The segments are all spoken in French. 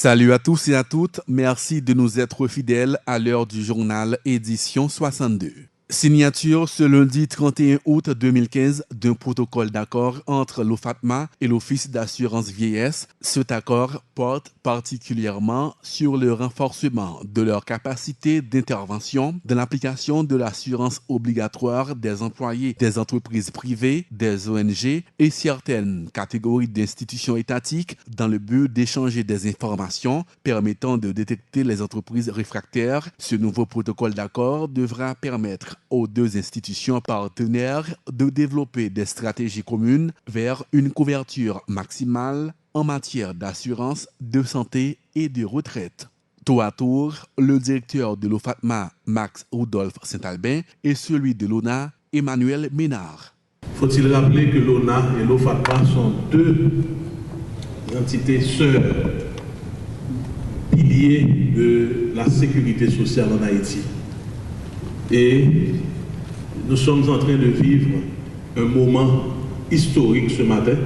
Salut à tous et à toutes, merci de nous être fidèles à l'heure du journal édition 62. Signature ce lundi 31 août 2015 d'un protocole d'accord entre l'OFATMA et l'Office d'assurance vieillesse. Cet accord porte particulièrement sur le renforcement de leur capacité d'intervention dans l'application de l'assurance obligatoire des employés des entreprises privées, des ONG et certaines catégories d'institutions étatiques dans le but d'échanger des informations permettant de détecter les entreprises réfractaires. Ce nouveau protocole d'accord devra permettre aux deux institutions partenaires de développer des stratégies communes vers une couverture maximale en matière d'assurance, de santé et de retraite. Tour à tour, le directeur de l'OFATMA, Max Rudolph Saint-Albin, et celui de l'ONA, Emmanuel Ménard. Faut-il rappeler que l'ONA et l'OFATMA sont deux entités sœurs, piliers de la sécurité sociale en Haïti. Et nous sommes en train de vivre un moment historique ce matin,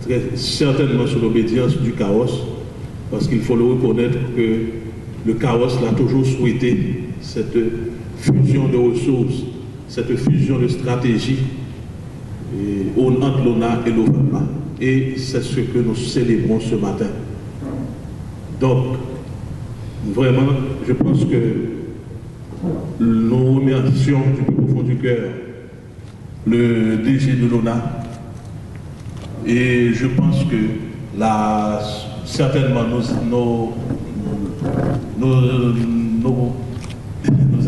très certainement sous l'obédience du chaos, parce qu'il faut le reconnaître que le chaos l'a toujours souhaité, cette fusion de ressources, cette fusion de stratégies entre l'ONA et l'OFATMA. Et c'est ce que nous célébrons ce matin. Donc, vraiment, je pense que nous remercions du plus profond du cœur le DG de l'ONA et je pense que certainement nos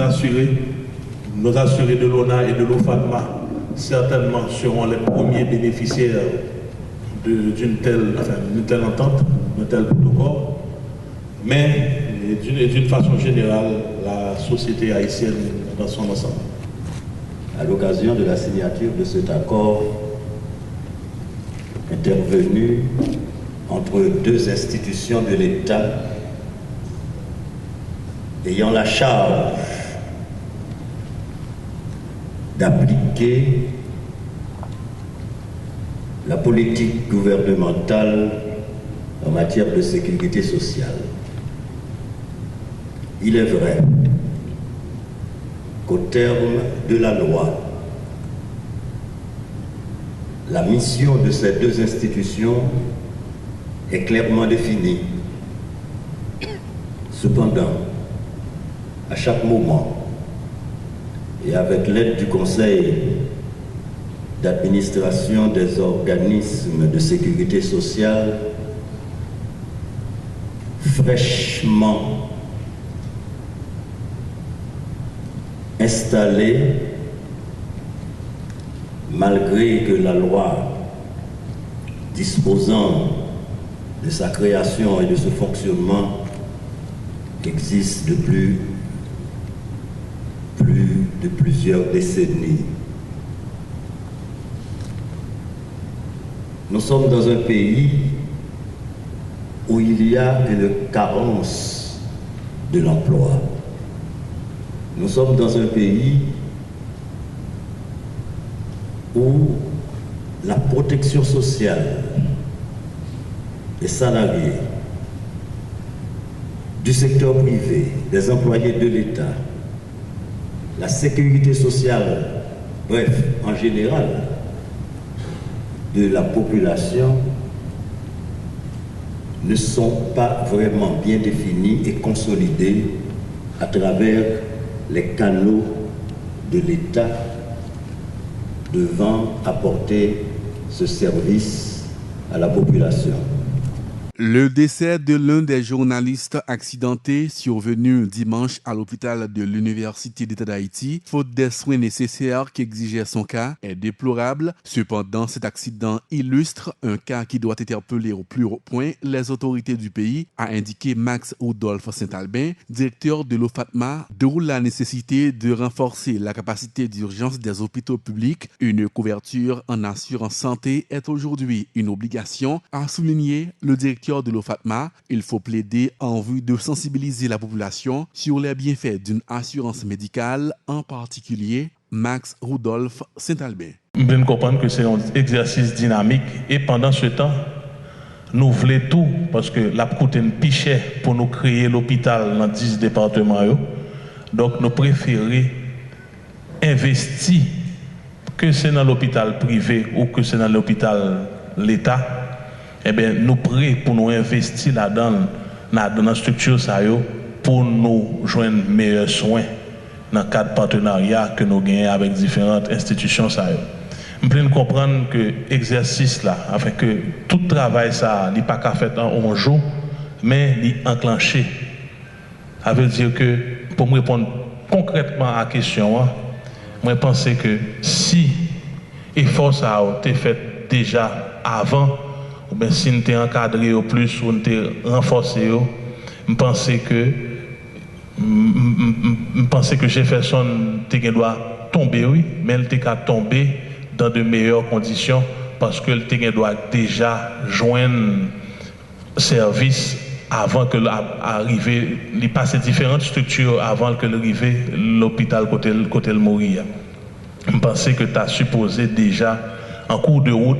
assurés de l'ONA et de l'OFATMA certainement seront les premiers bénéficiaires d'une telle entente, d'un tel protocole, mais d'une façon générale, la société haïtienne dans son ensemble. À l'occasion de la signature de cet accord intervenu entre deux institutions de l'État ayant la charge d'appliquer la politique gouvernementale en matière de sécurité sociale. Il est vrai qu'au terme de la loi, la mission de ces deux institutions est clairement définie. Cependant, à chaque moment, et avec l'aide du Conseil d'administration des organismes de sécurité sociale, fraîchement installé, malgré que la loi disposant de sa création et de ce fonctionnement existe depuis plus de plusieurs décennies. Nous sommes dans un pays où il y a une carence de l'emploi. Nous sommes dans un pays où la protection sociale des salariés, du secteur privé, des employés de l'État, la sécurité sociale, bref, en général, de la population, ne sont pas vraiment bien définis et consolidés à travers les canaux de l'État devant apporter ce service à la population. Le décès de l'un des journalistes accidentés survenu dimanche à l'hôpital de l'Université d'État d'Haïti, faute des soins nécessaires qu'exigeait son cas, est déplorable. Cependant, cet accident illustre un cas qui doit interpeller au plus haut point les autorités du pays, a indiqué Max Rudolph Saint-Albin, directeur de l'OFATMA, d'où la nécessité de renforcer la capacité d'urgence des hôpitaux publics. Une couverture en assurance santé est aujourd'hui une obligation, a souligné le directeur de l'OFATMA. Il faut plaider en vue de sensibiliser la population sur les bienfaits d'une assurance médicale, en particulier Max Rudolph Saint-Albin. Nous devons comprendre que c'est un exercice dynamique et pendant ce temps, nous voulons tout, parce que la coûte un pichet pour nous créer l'hôpital dans 10 départements. Donc nous préférons investir, que c'est dans l'hôpital privé ou que c'est dans l'hôpital l'État, eh bien nous prêts pour nous investir là-dedans, dans la structure ça pour nous joindre meilleurs soins dans le cadre de partenariat que nous gagnons avec différentes institutions ça. Je peux comprendre que l'exercice là, afin que tout travail ça n'est pas qu'à faire en un jour, mais il est enclenché. Ça veut dire que pour me répondre concrètement à la question, je pense que si l'effort ça a été fait déjà avant, ou bien si nous t'es encadré au plus ou nous t'es renforcé, je pense que Jefferson doit tomber, oui, mais il doit tomber dans de meilleures conditions parce que le doit déjà joindre service avant que l'arrivée, il passe différentes structures avant que l'arrivée l'hôpital côté le mourir. Je pense que tu as supposé déjà en cours de route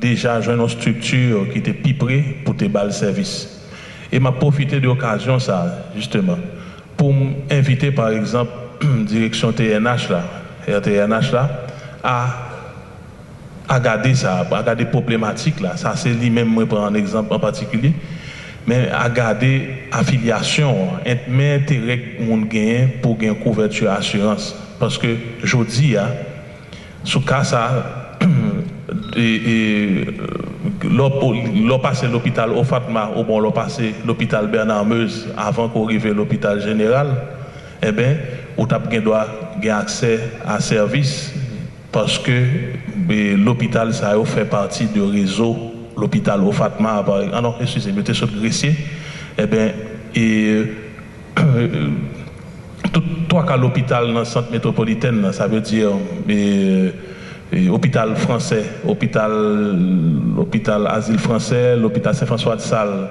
déjà joindre une structure qui était piprée pour te bal service. Et m'a profité de l'occasion ça justement pour inviter par exemple direction TNH là, RTNH là à garder ça, à garder problématique là, ça c'est lui-même moi prendre un exemple en particulier, mais à garder affiliation, mais intérêt monde gagne pour gagner couverture assurance parce que je dis sous cas ça l'on passé l'hôpital au Fatma ou bon l'on passé l'hôpital Bernard Meuse avant qu'on arrive à l'hôpital général, eh bien on t'a doit gagner accès à service parce que l'hôpital ça fait partie du réseau l'hôpital au Fatma non excusez-moi j'étais sur le Gressier, eh bien toi qu'à l'hôpital dans le centre métropolitain ça veut dire hôpital français, hôpital asile français, l'hôpital Saint-François de Sales,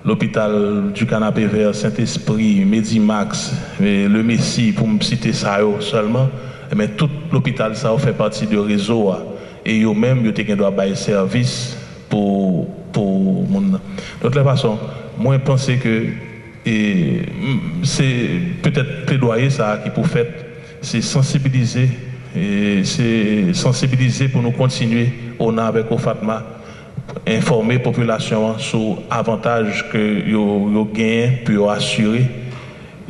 l'hôpital du Canapé Vert, Saint-Esprit, Medimax, le Messie, pour me citer ça seulement, mais tout l'hôpital ça fait partie du réseau et eux-mêmes ils doivent bailler service pour mon. De toute façon, moi je pense que c'est peut-être plaidoyer ça qui pour faire, c'est sensibiliser. Et c'est sensibiliser pour nous continuer on a avec au Fatma informer la population sur l'avantage que yo gagne pour assurer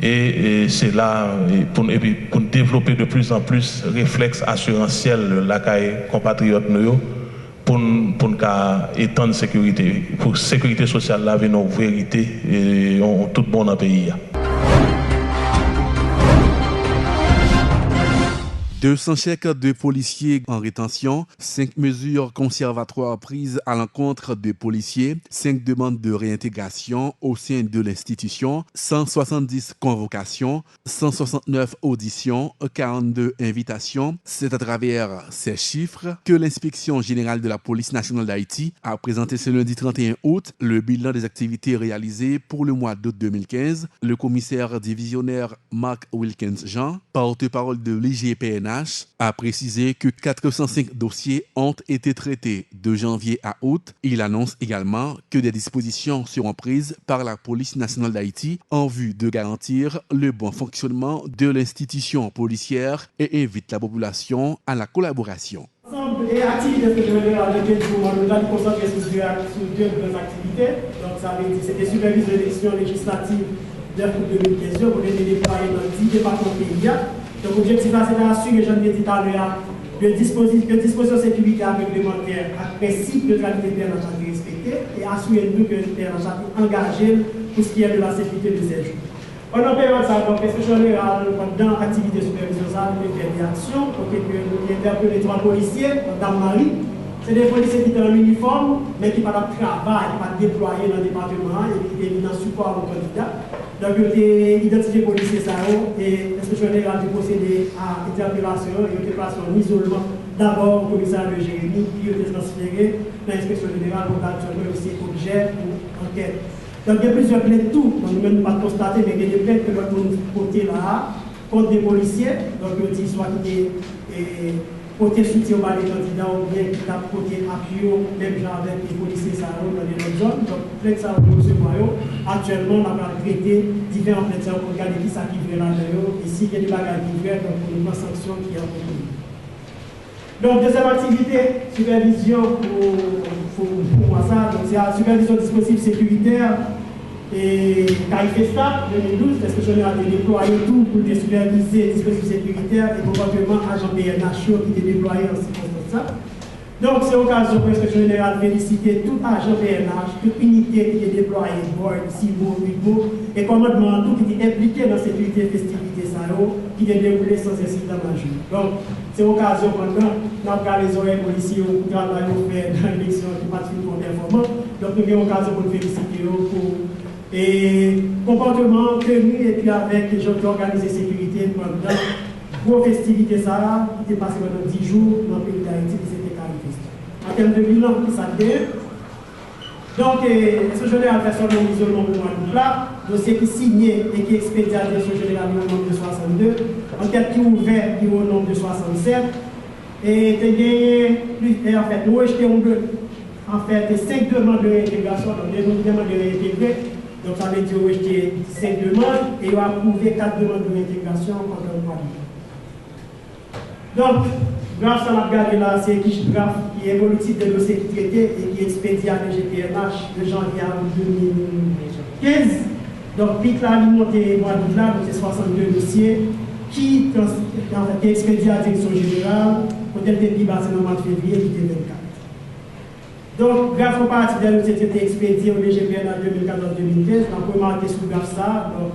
et c'est là pour développer de plus en plus réflexe assurantiel la compatriotes nous pour étendre sécurité pour sécurité sociale là avec nos vérités et on tout bon dans le pays. 200 chèques de policiers en rétention, 5 mesures conservatoires prises à l'encontre de policiers, 5 demandes de réintégration au sein de l'institution, 170 convocations, 169 auditions, 42 invitations. C'est à travers ces chiffres que l'inspection générale de la police nationale d'Haïti a présenté ce lundi 31 août le bilan des activités réalisées pour le mois d'août 2015. Le commissaire divisionnaire Marc Wilkins-Jean, porte-parole de l'IGPN, a précisé que 405 dossiers ont été traités de janvier à août. Il annonce également que des dispositions seront prises par la police nationale d'Haïti en vue de garantir le bon fonctionnement de l'institution policière et invite la population à la collaboration. Ensemble et activités que je vais nous allons concentrer sur deux grandes activités. Donc ça veut dire c'était superviser l'élection législative de 2015 pour les déployer dans 10 départements pays. Donc l'objectif là c'est d'assurer, je l'ai dit tout à l'heure, que disposition de sécurité réglementaire à principe de qualité de la santé respectée et assurer nous que la santé engagée pour ce qui est de la sécurité de ces jours. Pendant la période ça, donc l'inspection générale, dans l'activité de supervision, ça a fait des actions, qui interpellent les 3 policiers, Madame Marie. C'est des policiers qui sont en uniforme, mais qui ne pas de travail, qui ne pas déployer dans le département et qui sont dans le support aux candidats. Donc, ils ont identifié les policiers et l'inspection générale a procédé à l'interpellation et à l'interpellation en isolement d'abord au commissariat de Jérémy, puis ils ont transféré dans l'inspection générale pour actuellement aussi objet pour enquête. Donc, il y a plusieurs plaintes, tout, donc nous ne pas constater, mais il y a des plaintes que notre côté là, contre des policiers, donc ils disent soit qui côté soutien par les candidats ou bien qui t'a côté appui, même genre avec les policiers dans les autres zones. Donc, plainte ça, actuellement, on a traité différentes plaintes pour regarder qui ça qui vient là-dedans et s'il y a des bagages qui viennent, donc pour une sanction qui est en cours. Donc, deuxième activité, supervision pour moi ça, donc c'est la supervision de dispositifs sécuritaires et CAIFESTA 2012, parce que je l'ai déployé tout pour superviser les dispositifs sécuritaires et probablement agent PNH qui était déployé en circonstance ça. Donc, c'est l'occasion pour l'inspection générale de féliciter tout agent PNH, toute unité qui est déployée, board, CIBO, UIBO, et commandement, tout qui est impliqué dans la sécurité et festivité, qui est déroulé sans incident majeur. Donc, c'est l'occasion pendant nous les oreilles policiers pour travailler dans l'élection qui participe pour performant. Donc, nous avons l'occasion pour nous féliciter pour et comportement tenu et puis avec les gens qui organisent la sécurité pendant vos festivités, ça, qui est passé pendant 10 jours dans le pays d'Haïti, qui c'était CAIFESTA. En termes de bilan, ça vient. Donc, ce général fait son isolement pour moi là, dossier qui est signé et qui est expédié à la direction générale au nombre de 62, enquête qui est ouverte au nombre de 67, et en fait, nous rejetons en fait 5 demandes de réintégration, donc des demandes de réintégrer, donc ça veut dire rejeter 5 demandes et on a approuvé 4 demandes de réintégration contre le mois. Donc, grâce à la regardé là, c'est qui est évolutif des dossiers traités et qui est expédié à l'GPNH de janvier à 2015. Donc, pic là, il monte mois d'août là, donc c'est 62 dossiers qui est expédié à la direction générale, pour tel début, c'est le mois de février, qui était 24. Donc, grâce au parti de dossiers qui été expédié au GPNH 2014-2015, on peut marquer sous grâce ça, donc,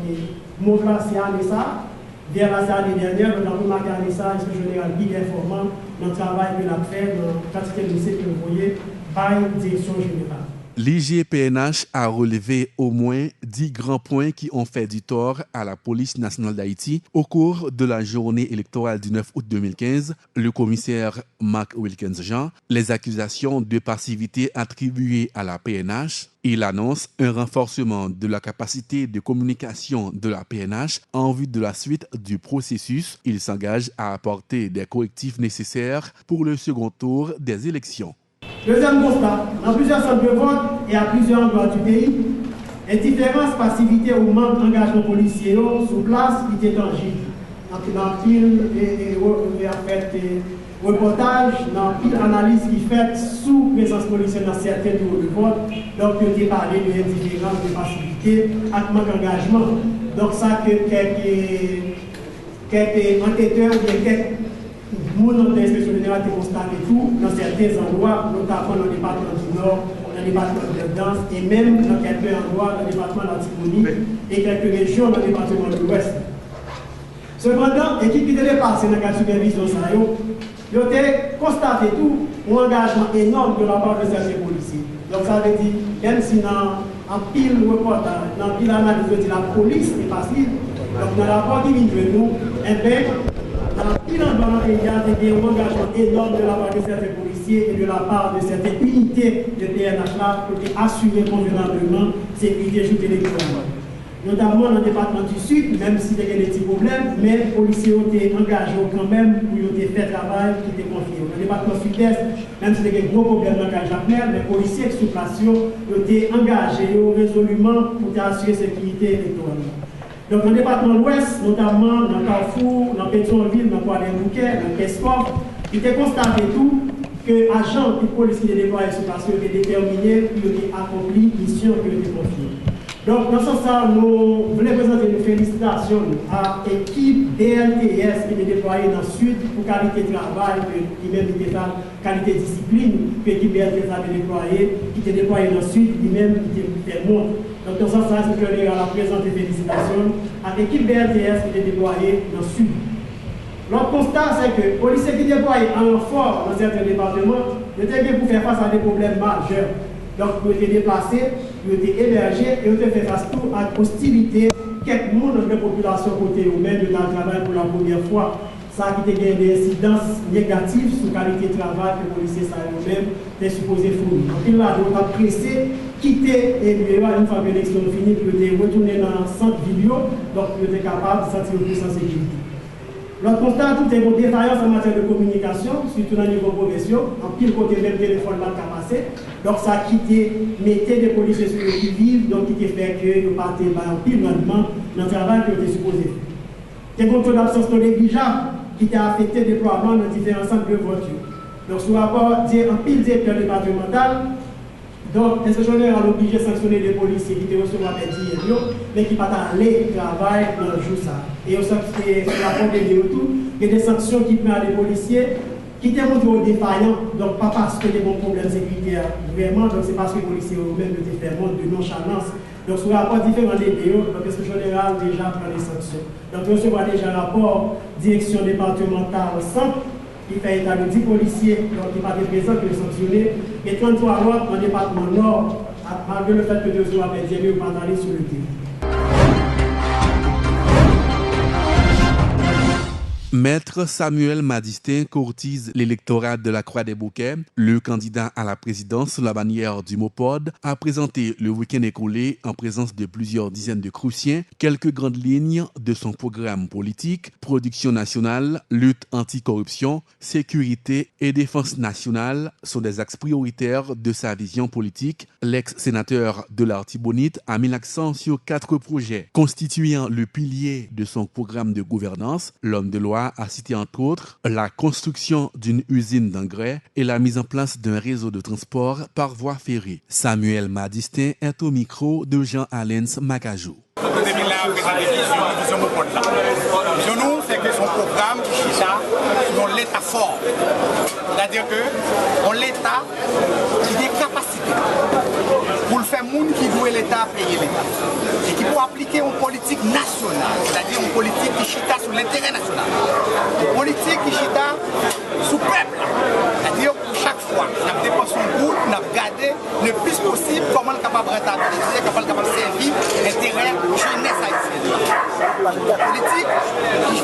mon là, c'est année ça. Vers la année dernière, nous avons remarqué un message général bien informant dans le travail que nous avons fait, dans la quantité de dossiers que vous voyez par la direction générale. L'IGPNH a relevé au moins 10 grands points qui ont fait du tort à la police nationale d'Haïti au cours de la journée électorale du 9 août 2015. Le commissaire Mark Wilkins-Jean, les accusations de passivité attribuées à la PNH. Il annonce un renforcement de la capacité de communication de la PNH en vue de la suite du processus. Il s'engage à apporter des correctifs nécessaires pour le second tour des élections. Deuxième constat, dans plusieurs centres de vote et à plusieurs endroits du pays, les différences passivités ou manque d'engagement policier sur place étaient tangibles. Dans pile reportage, dans pile analyse qui fait sous présence policière dans certains bureaux de vote, donc il y a parlé de différences de passivité avec manque d'engagement. Donc ça que quelques enquêteurs ou quelques nous, notre inspection générale, a constaté tout dans certains endroits, notamment dans le département du Nord, dans le département de Danse et même dans quelques endroits dans le département de l'Antiponie et quelques régions dans le département de l'Ouest. Cependant, l'équipe qui était passée dans la supervision, ils ont constaté tout un engagement énorme de la part de certains policiers. Donc ça veut dire, même si dans un pile reportage, dans pile analyse, la police est passive, donc dans la rapport qui vient de nous, il y a un engagement énorme de la part de certains policiers et de la part de certaines unités de PNH là pour assurer convenablement la sécurité joute électorale. Notamment dans le département du Sud, même s'il y a des petits problèmes, mais les policiers ont été engagés quand même pour faire le travail qui était confié. Dans le département Sud-Est, même s'il y a des gros problèmes dans le cas Jacmel, les policiers sous place ont été engagés résolument pour assurer la sécurité électorale. Donc, dans le département de l'Ouest, notamment dans Carrefour, dans Pétionville, dans Poids-des-Bouquets, dans Pescov, il était constaté tout que les agents de police qui étaient déployés sur place étaient déterminés pour accomplir la mission qui était confiée. Donc, dans ce sens, nous voulons présenter une félicitation à l'équipe DLTS qui est déployée dans le Sud pour qualité de travail, qui même était qualité de discipline, que l'équipe DLTS avait déployée, qui était déployée dans le Sud, lui-même qui était montre. Donc, dans ce sens, je vais la présenter félicitations à l'équipe BRTS qui est déployée dans le Sud. L'autre constat, c'est que les policiers qui déploient en renfort dans certains départements, ils étaient bien pour faire face à des problèmes majeurs. Donc, ils ont été déplacés, ils ont été hébergés et ils ont fait face à l'hostilité. Quelques monde dans la population côté eux-mêmes dans le travail pour la première fois. Ça a été des incidences négatives sur la qualité de travail que les policiers eux-mêmes étaient supposés fournir. Donc, il a pressé quitter et une fois que l'élection finie, pour retourner dans le centre vidéo, donc ils étaient capables de sentir plus en sécurité. L'autre constat, tout est une défaillance en matière de communication, surtout dans le niveau provincial, en pile côté même téléphone mal passé. Donc ça a quitté, mettait des policiers sur le qui-vive, donc qui fait que nous partons en pile rendement dans le travail qui était supposé faire. C'est un taux d'absence non négligeable qui a affecté le déploiement dans différents centres de voitures. Donc ce rapport dit en pile directeur départemental, donc l'inspection générale a obligé de sanctionner les policiers qui étaient recevoir des dièmes, mais qui ne sont pas allés travailler dans le jour ça. Et on sait que c'est la pompe de tout, il y a des sanctions qui prennent à des policiers qui étaient montrés défaillants, donc pas parce que des bons problèmes sécuritaires vraiment, donc c'est parce que les policiers eux-mêmes étaient fait montre de nonchalance. Donc ce rapport différent des BO, donc l'inspection générale déjà prend les sanctions. Donc on recevra déjà un rapport direction départementale au centre, qui fait état de 10 policiers donc, qui pas présents, qui sont sanctionnés, et 33 autres dans le département nord, malgré le fait que 2 jours après, ils ne pas aller sur le terrain. Maître Samuel Madistin courtise l'électorat de la Croix-des-Bouquets. Le candidat à la présidence sous la bannière du Mopod a présenté le week-end écoulé, en présence de plusieurs dizaines de Creusiens, quelques grandes lignes de son programme politique: production nationale, lutte anticorruption, sécurité et défense nationale sont des axes prioritaires de sa vision politique. L'ex-sénateur de l'Artibonite a mis l'accent sur 4 projets constituant le pilier de son programme de gouvernance. L'homme de loi a cité entre autres la construction d'une usine d'engrais et la mise en place d'un réseau de transport par voie ferrée. Samuel Madistin est au micro de Jean-Alens Macajou. Nous, c'est que son programme qui ça, dans l'État fort. C'est-à-dire que on l'État qui a des capacités pour le faire monde qui doit l'État payer l'État. Et qui peut appliquer une politique nationale, c'est-à-dire une politique qui chita sur l'intérêt national. Une politique qui chita sous peuple. C'est-à-dire pour chaque fois, nous avons dépensé un bout, nous avons gardé le plus possible comment nous sommes capables de rentabiliser, comment nous sommes capables de servir l'intérêt jeunesse haïtienne. La politique qui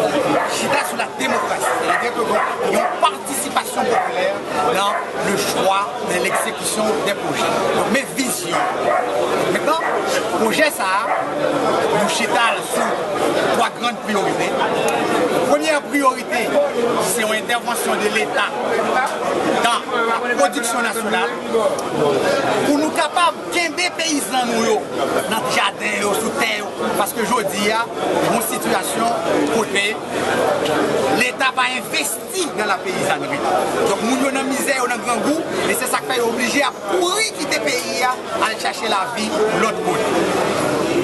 chita sur la démocratie, c'est-à-dire qu'il y a une participation populaire dans le choix de l'exécution des projets. Donc mes visions. Maintenant, le projet ça, nous chita sur 3 grandes priorités. Première priorité, c'est une intervention de l'État dans la production nationale pour nous capables de paysans nous dans le jardin, sous terre, parce que je dis, il y a une situation côté l'État va investir dans la paysannerie. Donc nous sommes dans la misère, dans le grand goût, et c'est ça qui fait obligé à pourrir quitter le pays, à aller chercher la vie de l'autre côté.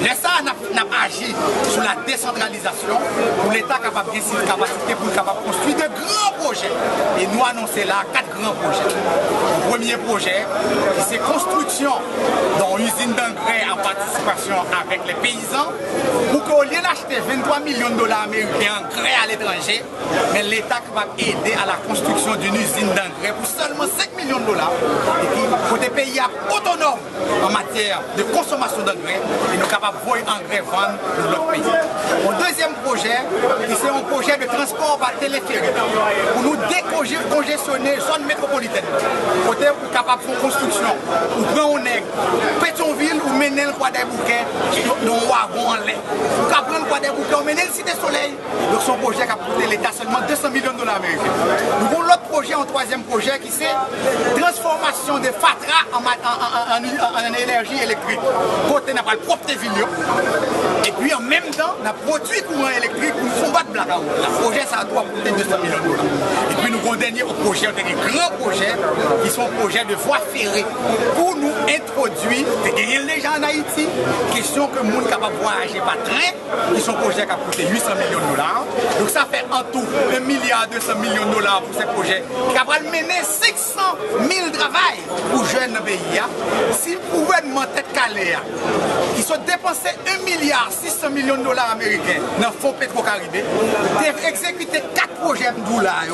Et ça, on a agi sur la décentralisation pour l'État capable de capacité pour capable construire de grands projets. Et nous annonçons là 4 grands projets. Le premier projet, c'est construction d'une usine d'engrais en participation avec les paysans pour qu'au lieu d'acheter 23 millions de dollars américains d'engrais à l'étranger, mais l'État va aider à la construction d'une usine d'engrais pour seulement 5 millions de dollars. Et puis, pour des pays autonomes en matière de consommation d'engrais, et nous capables de voir engrais vendre dans notre pays. Mon deuxième projet, c'est un projet de transport par téléphérique pour nous décongestionner la zone métropolitaine. Côté pour capable de faire construction, pour prendre un aigle, Pétionville ou mener le Croix des Bouquets, dans un wagon en lait. Pour prendre le Croix des Bouquets, on mener le Cité Soleil. Donc son projet qui a coûté l'État seulement 200 millions de dollars américains. Nous avons l'autre projet, un troisième projet, qui c'est transformation de Fatra en énergie électrique. Côté n'a pas le propre ville. Et puis en même temps, on a produit courant électrique pour nous combattre blackout. Le projet, ça doit coûter 200 millions de dollars. Et puis nous avons un dernier projet, des grands projets, qui sont projets de voies ferrées pour nous introduire, des gens en Haïti, question que le monde est capable de voyager par train, qui sont projets qui ont coûté 800 millions de dollars. Donc ça fait en tout 1,2 milliard de dollars pour ces projets, qui vont mener 500 000 travail pour jeunes dans le pays. Si le gouvernement tête calée, ils sont dépensés 1,6 milliard de dollars américains dans le fonds Petro-Caribé, d'exécuter 4 projets de dollars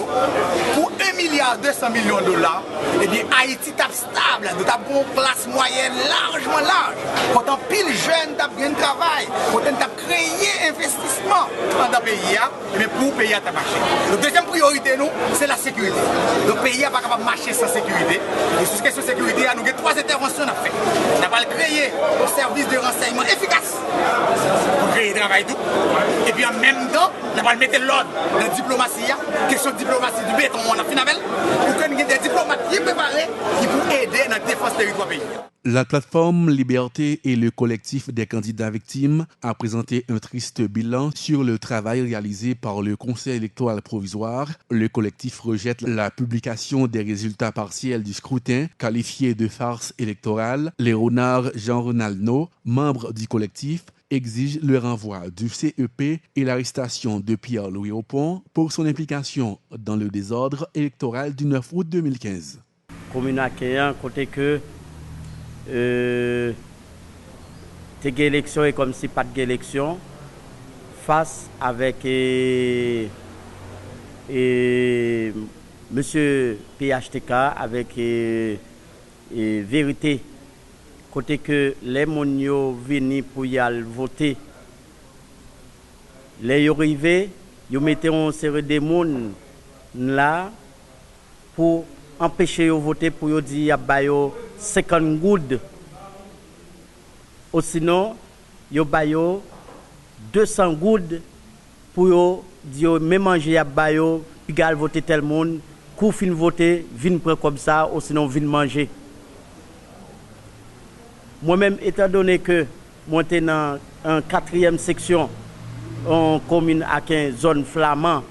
pour 1,2 milliard de dollars, et bien Haïti est stable, nous avons une classe moyenne largement large. Pourtant, pile jeune, nous avons bien travail, pourtant, nous avons créé investissement dans le pays, mais pour le pays à marcher. La deuxième priorité, c'est la sécurité. Le pays n'est pas capable de marcher sans sécurité. Et sur cette question de sécurité, nous avons 3 interventions à faire. Nous va créer un service de renseignement efficace pour créer travail tout. Et puis en même temps, on va mettre l'ordre dans la diplomatie, question de diplomatie du béton, on a finalement, pour que nous ayons des diplomates qui sont préparés qui pour aider dans la défense du territoire pays. La plateforme Liberté et le collectif des candidats victimes a présenté un triste bilan sur le travail réalisé par le Conseil électoral provisoire. Le collectif rejette la publication des résultats partiels du scrutin, qualifié de farce électorale. Les renards Jean Ronaldo, membre du collectif, exige le renvoi du CEP et l'arrestation de Pierre-Louis Aupont pour son implication dans le désordre électoral du 9 août 2015. Commune accueillant, côté que tes élections et comme si pas d'élection face avec monsieur PHTK avec vérité côté que les monio venus pour y aller voter les arrivés ils mettaient une série de monde là pour empêcher de voter pour yo dire y a bayo 50 goudes ou sinon yo bayo 200 goudes pour yo dire même manger y a bayo égal voter tel monde kou fin voter vinn prendre comme ça ou sinon vinn manger. Moi-même étant donné que moi j'étais dans en 4e section en commune à 15 zone flamand.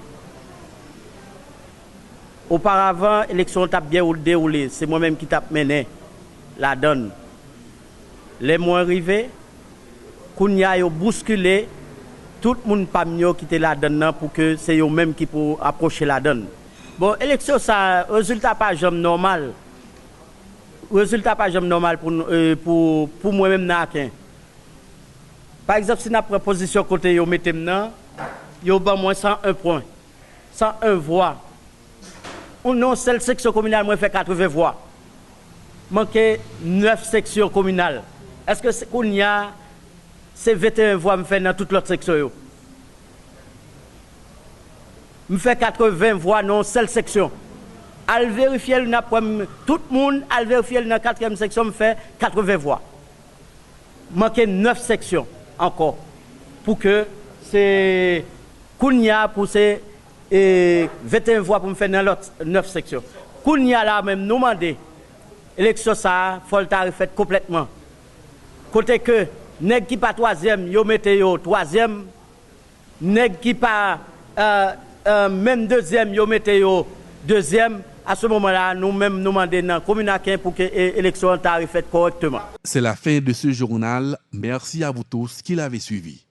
Auparavant, l'élection t'a bien déroulé, c'est moi-même qui t'a mené la donne. Les mois arrivés, Kounia yo bousculé, tout le monde pas mieux qui était la donne pour que c'est eux même qui pour approcher la donne. Bon, élection ça résultat pas jamais normal. Résultat pas jamais normal pour moi-même nakin. Par exemple, si na proposition côté yo mettez maintenant, yo ba moins 101 points. 101 voix. Ou non, seule section communale, moi, fait 80 voix. Manqué 9 sections communales. Est-ce que qu'on y a ces 21 voix me fait dans toute l'autre section? Me fait 80 voix dans seule section. Al vérifier tout le monde, al vérifier dans la 4e section, me fait 80 voix. Manqué 9 sections encore. Pour que c'est qu'on y a pour ces et 21 voix pour me faire dans l'autre 9 sections. Kounia là même nous demander élection ça faut le fait complètement. Côté que nèg qui pas 3e, yo mettez yo 3e, nèg qui pas même 2e, yo mettez yo 2e. À ce moment-là, nous même nous demander dans commune pour que l'élection soit faite correctement. C'est la fin de ce journal. Merci à vous tous qui l'avez suivi.